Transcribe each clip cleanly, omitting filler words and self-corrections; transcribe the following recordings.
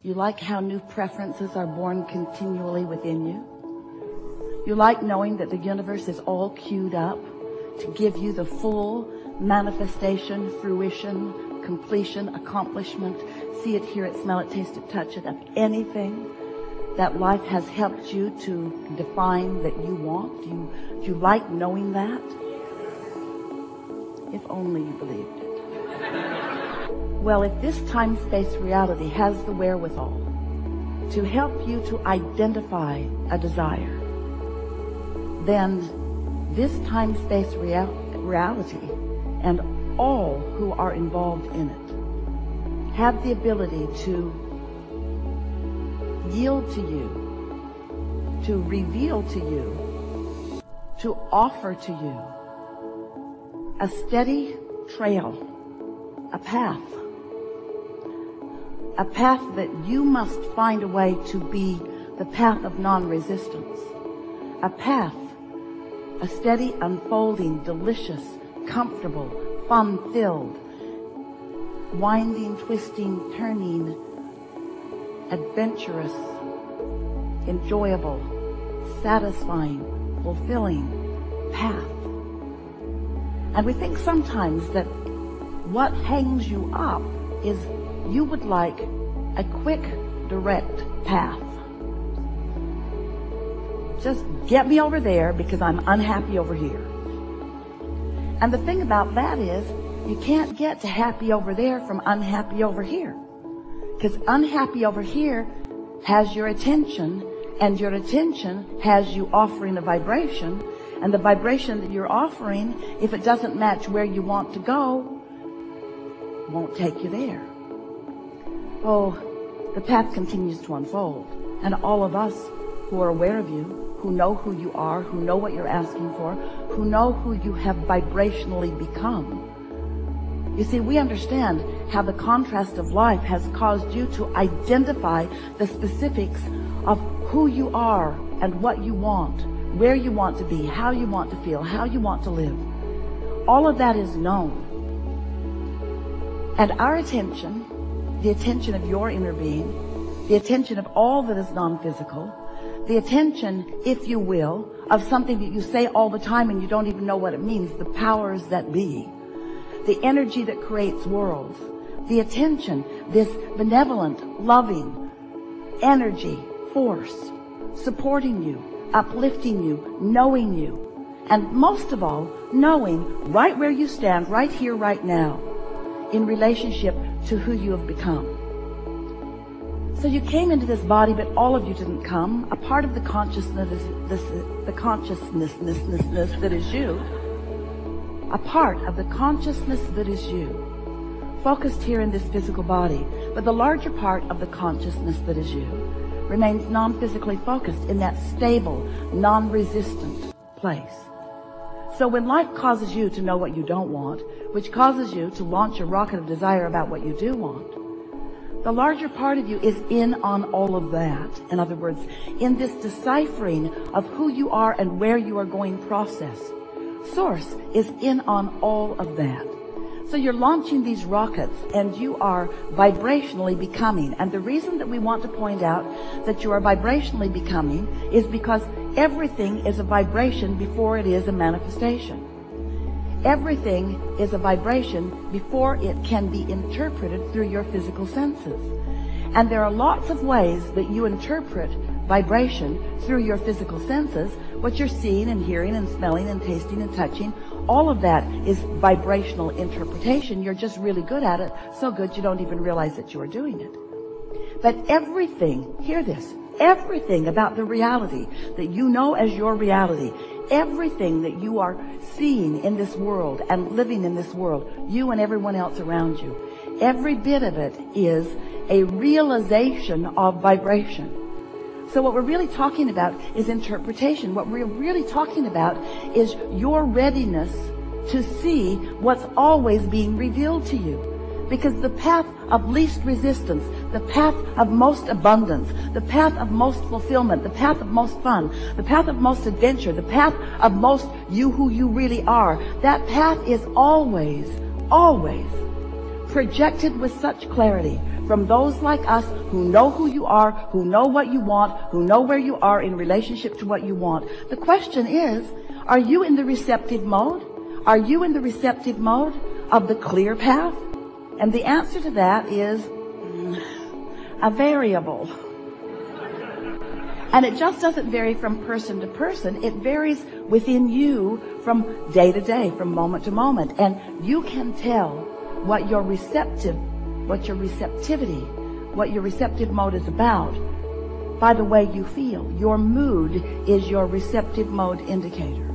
You like how new preferences are born continually within you? You like knowing that the universe is all queued up to give you the full manifestation, fruition, completion, accomplishment, see it, hear it, smell it, taste it, touch it, of anything that life has helped you to define that you want? Do you like knowing that? If only you believed it. Well, if this time-space reality has the wherewithal to help you to identify a desire, then this time-space reality and all who are involved in it have the ability to yield to you, to reveal to you, to offer to you a steady trail, a path that you must find a way to be the path of non-resistance, a path, a steady unfolding, delicious, comfortable, fun-filled, winding, twisting, turning, adventurous, enjoyable, satisfying, fulfilling path. And we think sometimes that what hangs you up is you would like a quick, direct path. Just get me over there because I'm unhappy over here. And the thing about that is you can't get to happy over there from unhappy over here. Because unhappy over here has your attention, and your attention has you offering a vibration, and the vibration that you're offering, if it doesn't match where you want to go, won't take you there. Oh, the path continues to unfold, and all of us who are aware of you, who know who you are, who know what you're asking for, who know who you have vibrationally become. You see, we understand how the contrast of life has caused you to identify the specifics of who you are and what you want, where you want to be, how you want to feel, how you want to live. All of that is known. And our attention, the attention of your inner being, the attention of all that is non-physical, the attention, if you will, of something that you say all the time and you don't even know what it means, the powers that be, the energy that creates worlds, the attention, this benevolent, loving energy, force, supporting you, uplifting you, knowing you, and most of all, knowing right where you stand, right here, right now, in relationship to who you have become. So you came into this body, but all of you didn't come. A part of the consciousness that is you, a part of the consciousness that is you, focused here in this physical body, but the larger part of the consciousness that is you remains non-physically focused in that stable, non-resistant place. So when life causes you to know what you don't want, which causes you to launch a rocket of desire about what you do want, the larger part of you is in on all of that. In other words, in this deciphering of who you are and where you are going process, Source is in on all of that. So you're launching these rockets and you are vibrationally becoming. And the reason that we want to point out that you are vibrationally becoming is because everything is a vibration before it is a manifestation. Everything is a vibration before it can be interpreted through your physical senses. And there are lots of ways that you interpret vibration through your physical senses. What you're seeing and hearing and smelling and tasting and touching, all of that is vibrational interpretation. You're just really good at it, so good you don't even realize that you are doing it. But everything, hear this, everything about the reality that you know as your reality, everything that you are seeing in this world and living in this world, you and everyone else around you, every bit of it is a realization of vibration. So what we're really talking about is interpretation. What we're really talking about is your readiness to see what's always being revealed to you. Because the path of least resistance, the path of most abundance, the path of most fulfillment, the path of most fun, the path of most adventure, the path of most you who you really are, that path is always, always projected with such clarity from those like us who know who you are, who know what you want, who know where you are in relationship to what you want. The question is, are you in the receptive mode? Are you in the receptive mode of the clear path? And the answer to that is a variable. And it just doesn't vary from person to person. It varies within you from day to day, from moment to moment. And you can tell what your receptive mode is about by the way you feel. Your mood is your receptive mode indicator.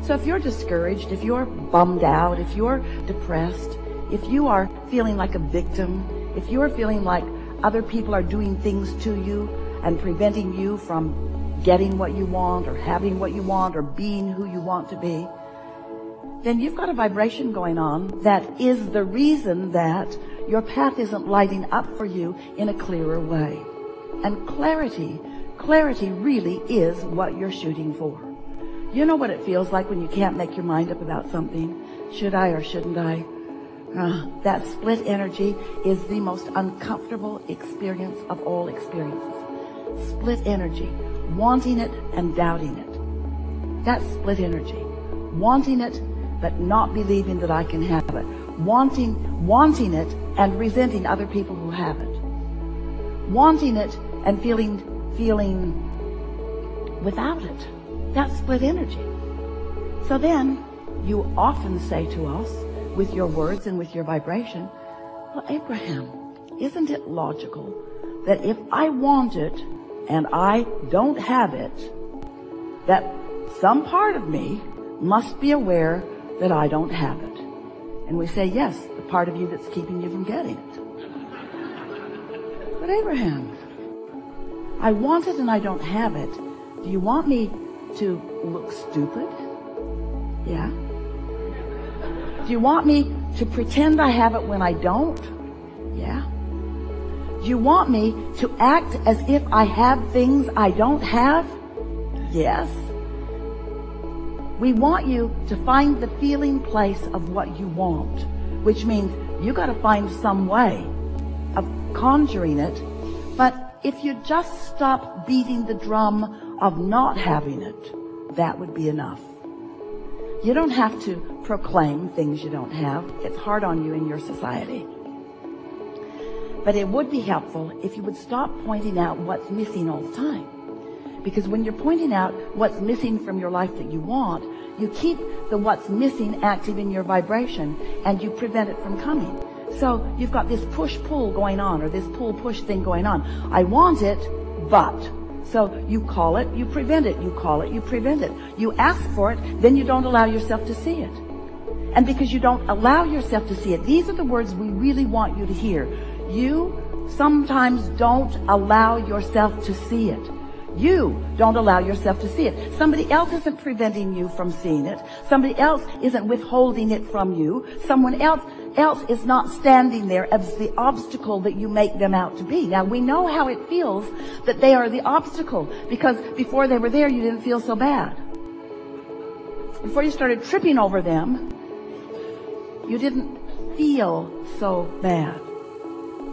So if you're discouraged, if you're bummed out, if you're depressed, if you are feeling like a victim, if you're feeling like other people are doing things to you and preventing you from getting what you want or having what you want or being who you want to be, then you've got a vibration going on that is the reason that your path isn't lighting up for you in a clearer way. And clarity really is what you're shooting for. You know what it feels like when you can't make your mind up about something? Should I or shouldn't I? That split energy is the most uncomfortable experience of all experiences. Split energy, wanting it and doubting it. That's split energy. Wanting it but not believing that I can have it. Wanting it and resenting other people who have it. Wanting it and feeling without it. That's split energy. So then you often say to us, with your words and with your vibration, well, Abraham, isn't it logical that if I want it and I don't have it, that some part of me must be aware that I don't have it? And we say, yes, the part of you that's keeping you from getting it. But Abraham, I want it and I don't have it. Do you want me to look stupid? Yeah. Do you want me to pretend I have it when I don't? Yeah. Do you want me to act as if I have things I don't have? Yes. We want you to find the feeling place of what you want, which means you got to find some way of conjuring it. But if you just stop beating the drum of not having it, that would be enough. You don't have to proclaim things you don't have. It's hard on you in your society. But it would be helpful if you would stop pointing out what's missing all the time. Because when you're pointing out what's missing from your life that you want, you keep the what's missing active in your vibration and you prevent it from coming. So you've got this push-pull going on, or this pull-push thing going on. I want it, but. So you call it, you prevent it. You call it, you prevent it. You ask for it, then you don't allow yourself to see it. And because you don't allow yourself to see it, these are the words we really want you to hear. You sometimes don't allow yourself to see it. You don't allow yourself to see it. Somebody else isn't preventing you from seeing it. Somebody else isn't withholding it from you. Someone else is not standing there as the obstacle that you make them out to be. Now, we know how it feels that they are the obstacle, because before they were there, you didn't feel so bad. Before you started tripping over them, you didn't feel so bad.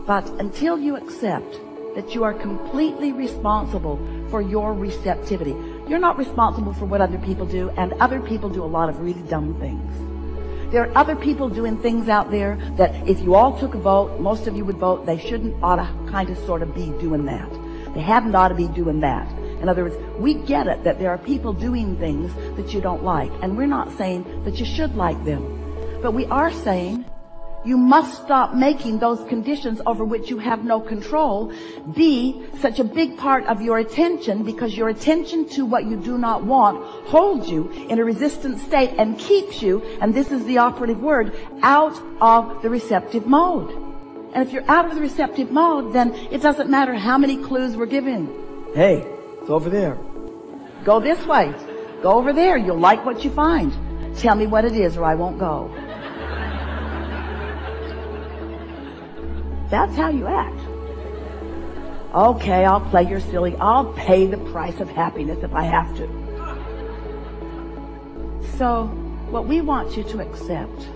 But until you accept that you are completely responsible for your receptivity, you're not responsible for what other people do, and other people do a lot of really dumb things. There are other people doing things out there that if you all took a vote, most of you would vote they shouldn't, ought to kind of sort of be doing that. They hadn't ought to be doing that. In other words, we get it that there are people doing things that you don't like, and we're not saying that you should like them. But we are saying you must stop making those conditions over which you have no control be such a big part of your attention, because your attention to what you do not want holds you in a resistant state and keeps you, and this is the operative word, out of the receptive mode. And if you're out of the receptive mode, then it doesn't matter how many clues we're given. Hey, it's over there. Go this way. Go over there. You'll like what you find. Tell me what it is or I won't go. That's how you act. Okay, I'll play your silly. I'll pay the price of happiness if I have to. So what we want you to accept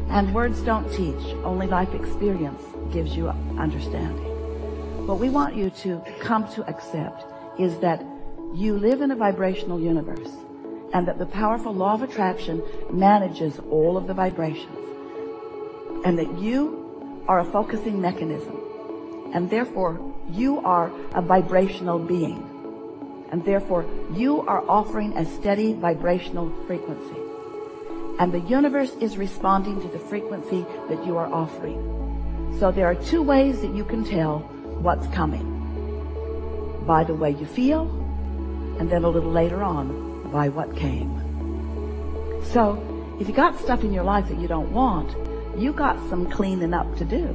And words don't teach, only life experience gives you understanding. What we want you to come to accept is that you live in a vibrational universe, and that the powerful law of attraction manages all of the vibrations, and that you are a focusing mechanism, and therefore you are a vibrational being, and therefore you are offering a steady vibrational frequency, and the universe is responding to the frequency that you are offering. So there are two ways that you can tell what's coming: by the way you feel, and then a little later on by what came. So if you got stuff in your life that you don't want, you got some cleaning up to do.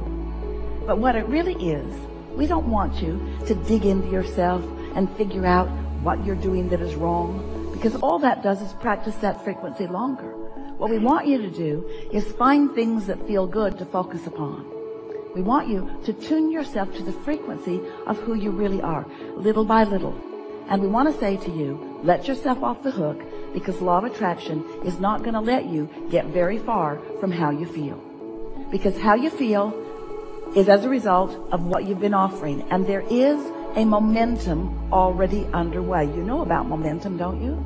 But what it really is, we don't want you to dig into yourself and figure out what you're doing that is wrong, because all that does is practice that frequency longer. What we want you to do is find things that feel good to focus upon. We want you to tune yourself to the frequency of who you really are, little by little. And we want to say to you, let yourself off the hook, because law of attraction is not going to let you get very far from how you feel. Because how you feel is as a result of what you've been offering. And there is a momentum already underway. You know about momentum, don't you?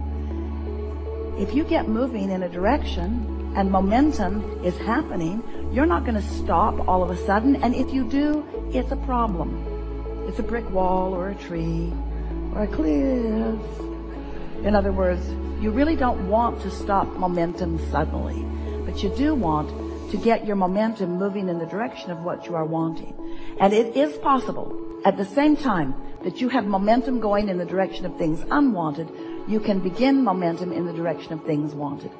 If you get moving in a direction and momentum is happening, you're not going to stop all of a sudden. And if you do, it's a problem. It's a brick wall or a tree or a cliff. In other words, you really don't want to stop momentum suddenly, but you do want to get your momentum moving in the direction of what you are wanting. And it is possible, at the same time that you have momentum going in the direction of things unwanted, you can begin momentum in the direction of things wanted.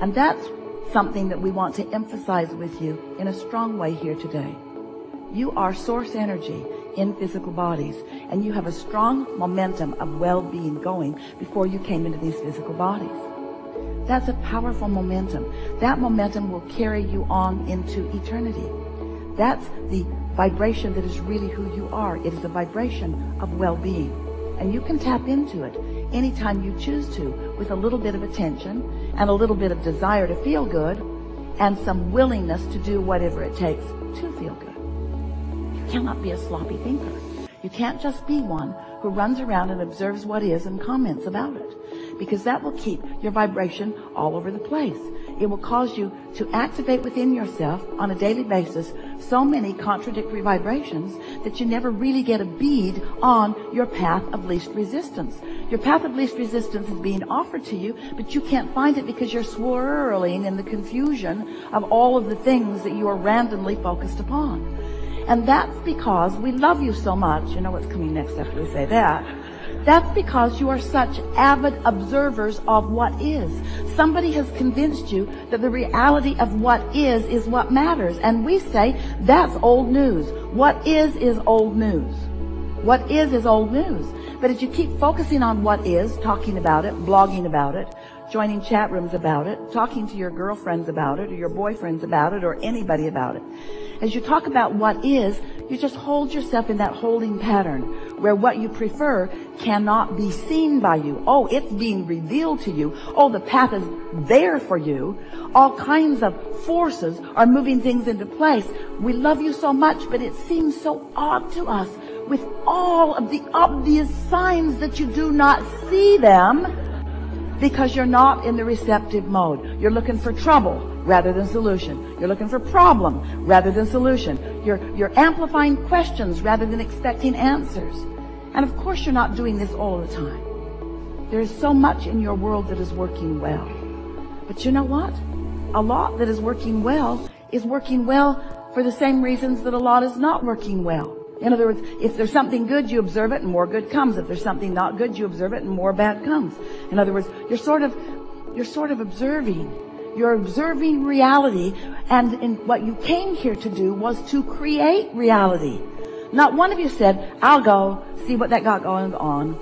And that's something that we want to emphasize with you in a strong way here today. You are source energy in physical bodies, and you have a strong momentum of well-being going before you came into these physical bodies. That's a powerful momentum. That momentum will carry you on into eternity. That's the vibration that is really who you are. It is a vibration of well-being, and you can tap into it anytime you choose to, with a little bit of attention and a little bit of desire to feel good and some willingness to do whatever it takes to feel good. You cannot be a sloppy thinker. You can't just be one who runs around and observes what is and comments about it, because that will keep your vibration all over the place. It will cause you to activate within yourself on a daily basis so many contradictory vibrations that you never really get a bead on your path of least resistance. Your path of least resistance is being offered to you, but you can't find it because you're swirling in the confusion of all of the things that you are randomly focused upon. And that's because we love you so much. You know what's coming next after we say that. That's because you are such avid observers of what is. Somebody has convinced you that the reality of what is what matters. And we say that's old news. What is old news. What is old news. But as you keep focusing on what is, talking about it, blogging about it, joining chat rooms about it, talking to your girlfriends about it, or your boyfriends about it, or anybody about it, as you talk about what is, you just hold yourself in that holding pattern where what you prefer cannot be seen by you. Oh, it's being revealed to you. Oh, the path is there for you. All kinds of forces are moving things into place. We love you so much, but it seems so odd to us with all of the obvious signs that you do not see them, because you're not in the receptive mode. You're looking for trouble rather than solution. You're looking for problem rather than solution. You're amplifying questions rather than expecting answers. And of course you're not doing this all the time. There is so much in your world that is working well. But you know what? A lot that is working well for the same reasons that a lot is not working well. In other words, if there's something good, you observe it and more good comes. If there's something not good, you observe it and more bad comes. In other words, you're sort of observing. You're observing reality, and what you came here to do was to create reality. Not one of you said, I'll go see what that got going on.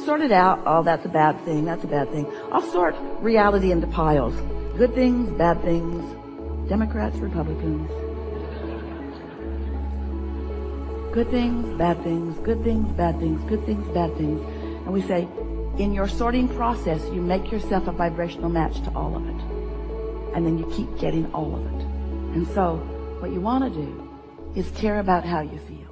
Sort it out. Oh, that's a bad thing. That's a bad thing. I'll sort reality into piles. Good things, bad things, Democrats, Republicans. Good things, bad things, good things, bad things, good things, bad things. And we say, in your sorting process, you make yourself a vibrational match to all of it. And then you keep getting all of it. And so what you want to do is care about how you feel.